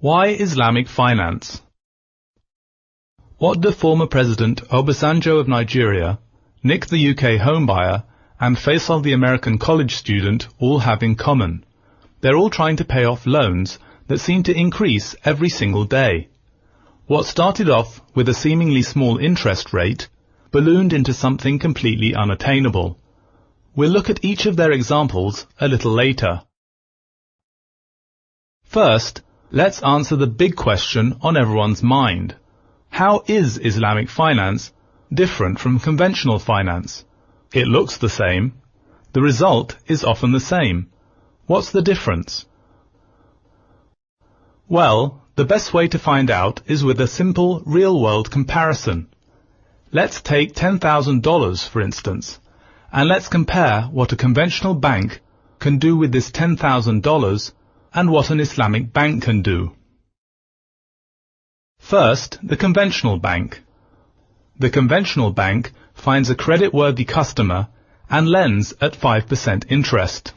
Why Islamic finance? What do former President Obasanjo of Nigeria, Nick the UK homebuyer, and Faisal the American college student all have in common? They're all trying to pay off loans that seem to increase every single day. What started off with a seemingly small interest rate ballooned into something completely unattainable. We'll look at each of their examples a little later. First, let's answer the big question on everyone's mind. How is Islamic finance different from conventional finance? It looks the same. The result is often the same. What's the difference? Well, the best way to find out is with a simple real-world comparison. Let's take $10,000 for instance, and let's compare what a conventional bank can do with this $10,000 and what an Islamic bank can do. First, the conventional bank. The conventional bank finds a credit-worthy customer and lends at 5% interest.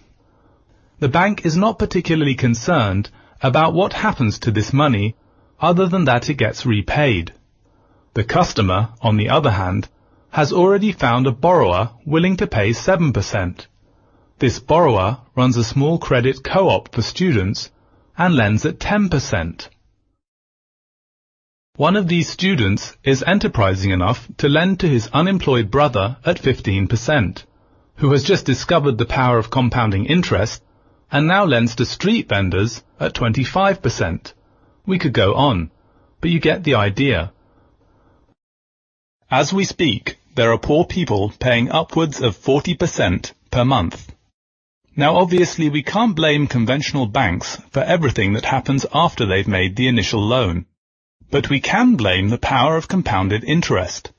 The bank is not particularly concerned about what happens to this money other than that it gets repaid. The customer, on the other hand, has already found a borrower willing to pay 7%. This borrower runs a small credit co-op for students and lends at 10%. One of these students is enterprising enough to lend to his unemployed brother at 15%, who has just discovered the power of compounding interest and now lends to street vendors at 25%. We could go on, but you get the idea. As we speak, there are poor people paying upwards of 40% per month. Now obviously we can't blame conventional banks for everything that happens after they've made the initial loan, but we can blame the power of compounded interest.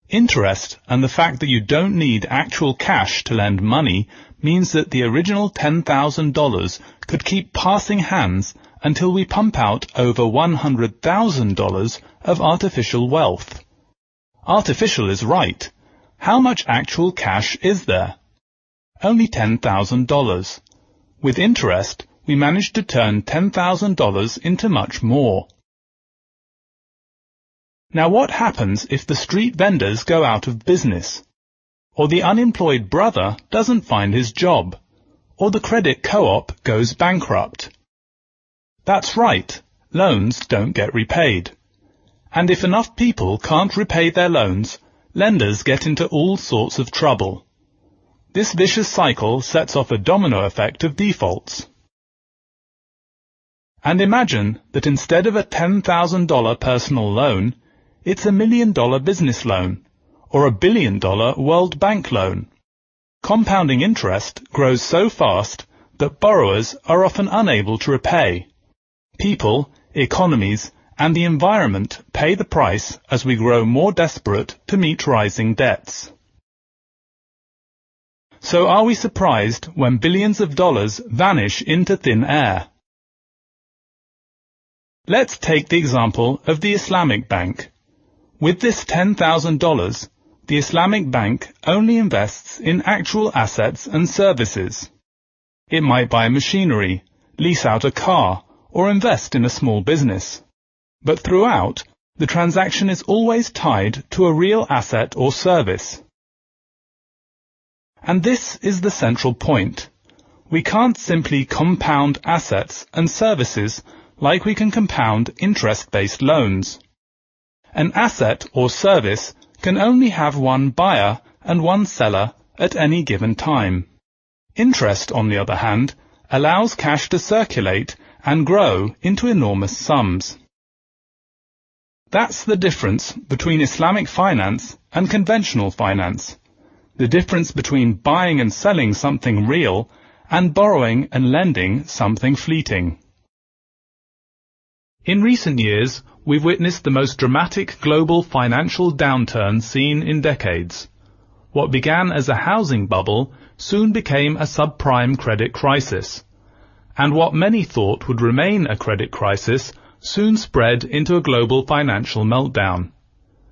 Interest and the fact that you don't need actual cash to lend money means that the original $10,000 could keep passing hands until we pump out over $100,000 of artificial wealth. Artificial is right. How much actual cash is there? Only $10,000. With interest, we managed to turn $10,000 into much more. Now what happens if the street vendors go out of business? Or the unemployed brother doesn't find his job? Or the credit co-op goes bankrupt? That's right, loans don't get repaid. And if enough people can't repay their loans, lenders get into all sorts of trouble. This vicious cycle sets off a domino effect of defaults. And imagine that instead of a $10,000 personal loan, it's $1 million business loan, or $1 billion World Bank loan. Compounding interest grows so fast that borrowers are often unable to repay. People, economies, and the environment pay the price as we grow more desperate to meet rising debts. So are we surprised when billions of dollars vanish into thin air? Let's take the example of the Islamic Bank. With this $10,000, the Islamic Bank only invests in actual assets and services. It might buy machinery, lease out a car, or invest in a small business. But throughout, the transaction is always tied to a real asset or service. And this is the central point. We can't simply compound assets and services like we can compound interest-based loans. An asset or service can only have one buyer and one seller at any given time. Interest, on the other hand, allows cash to circulate and grow into enormous sums. That's the difference between Islamic finance and conventional finance. The difference between buying and selling something real and borrowing and lending something fleeting. In recent years, we've witnessed the most dramatic global financial downturn seen in decades. What began as a housing bubble soon became a subprime credit crisis. And what many thought would remain a credit crisis soon spread into a global financial meltdown.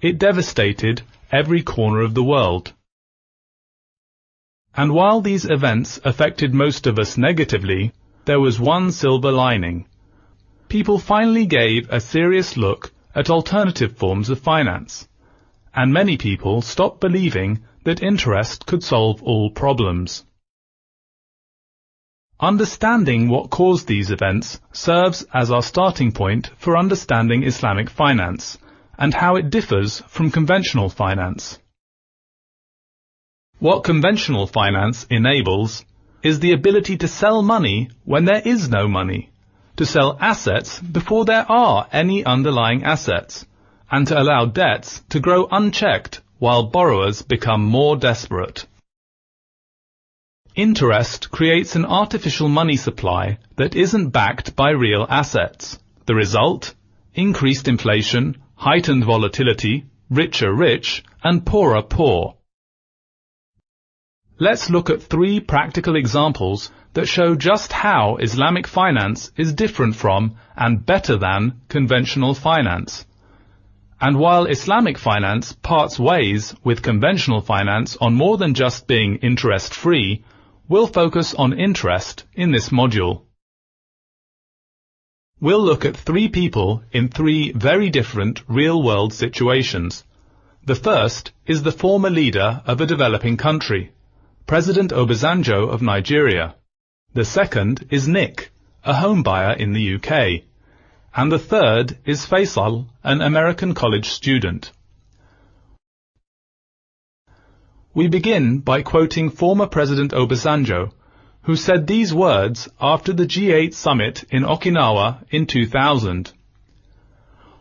It devastated every corner of the world. And while these events affected most of us negatively, there was one silver lining. People finally gave a serious look at alternative forms of finance, and many people stopped believing that interest could solve all problems. Understanding what caused these events serves as our starting point for understanding Islamic finance and how it differs from conventional finance. What conventional finance enables is the ability to sell money when there is no money, to sell assets before there are any underlying assets, and to allow debts to grow unchecked while borrowers become more desperate. Interest creates an artificial money supply that isn't backed by real assets. The result? Increased inflation, heightened volatility, richer rich, and poorer poor. Let's look at 3 practical examples that show just how Islamic finance is different from and better than conventional finance. And while Islamic finance parts ways with conventional finance on more than just being interest-free, we'll focus on interest in this module. We'll look at 3 people in 3 very different real-world situations. The first is the former leader of a developing country, President Obasanjo of Nigeria. The second is Nick, a home buyer in the UK. And the third is Faisal, an American college student. We begin by quoting former President Obasanjo, who said these words after the G8 summit in Okinawa in 2000.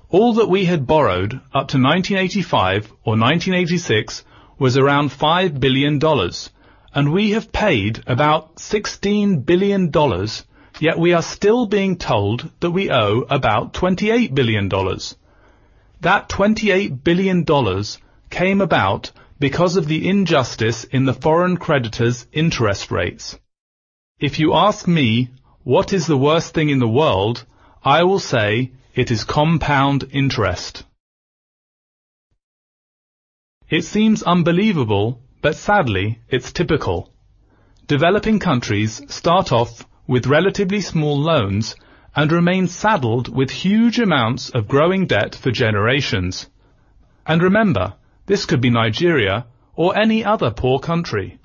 All that we had borrowed up to 1985 or 1986 was around $5 billion, and we have paid about $16 billion, yet we are still being told that we owe about $28 billion. That $28 billion came about because of the injustice in the foreign creditors' interest rates. If you ask me, what is the worst thing in the world, I will say it is compound interest. It seems unbelievable, but sadly, it's typical. Developing countries start off with relatively small loans and remain saddled with huge amounts of growing debt for generations. And remember, this could be Nigeria or any other poor country.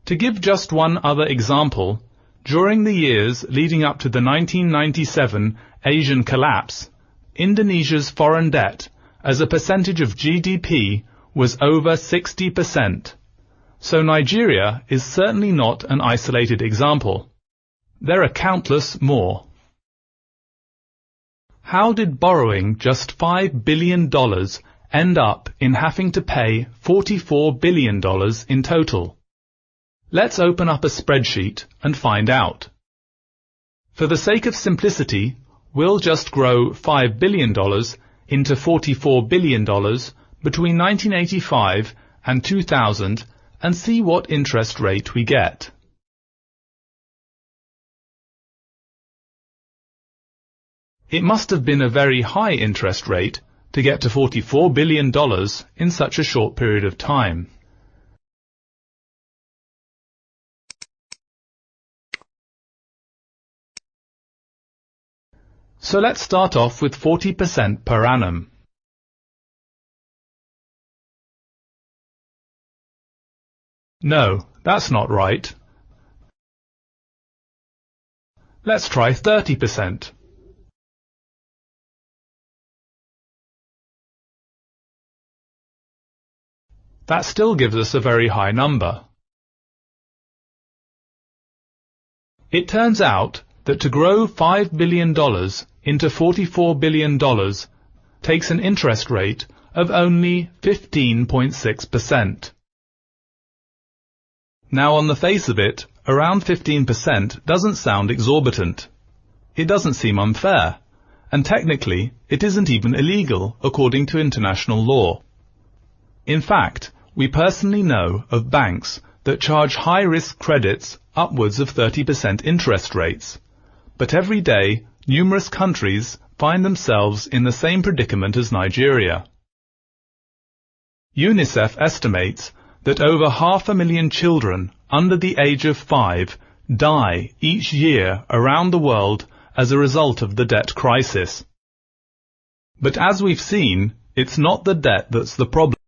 To give just one other example, during the years leading up to the 1997 Asian collapse, Indonesia's foreign debt as a percentage of GDP was over 60%. So Nigeria is certainly not an isolated example. There are countless more. How did borrowing just $5 billion end up in having to pay $44 billion in total? Let's open up a spreadsheet and find out. For the sake of simplicity, we'll just grow $5 billion into $44 billion between 1985 and 2000 and see what interest rate we get. It must have been a very high interest rate to get to $44 billion in such a short period of time. So let's start off with 40% per annum. No, that's not right. Let's try 30%. That still gives us a very high number. It turns out that to grow $5 billion into $44 billion takes an interest rate of only 15.6%. Now, on the face of it, around 15% doesn't sound exorbitant. It doesn't seem unfair, and technically it isn't even illegal according to international law. In fact, we personally know of banks that charge high-risk credits upwards of 30% interest rates, but every day numerous countries find themselves in the same predicament as Nigeria. UNICEF estimates that over 500,000 children under the age of 5 die each year around the world as a result of the debt crisis. But as we've seen, it's not the debt that's the problem.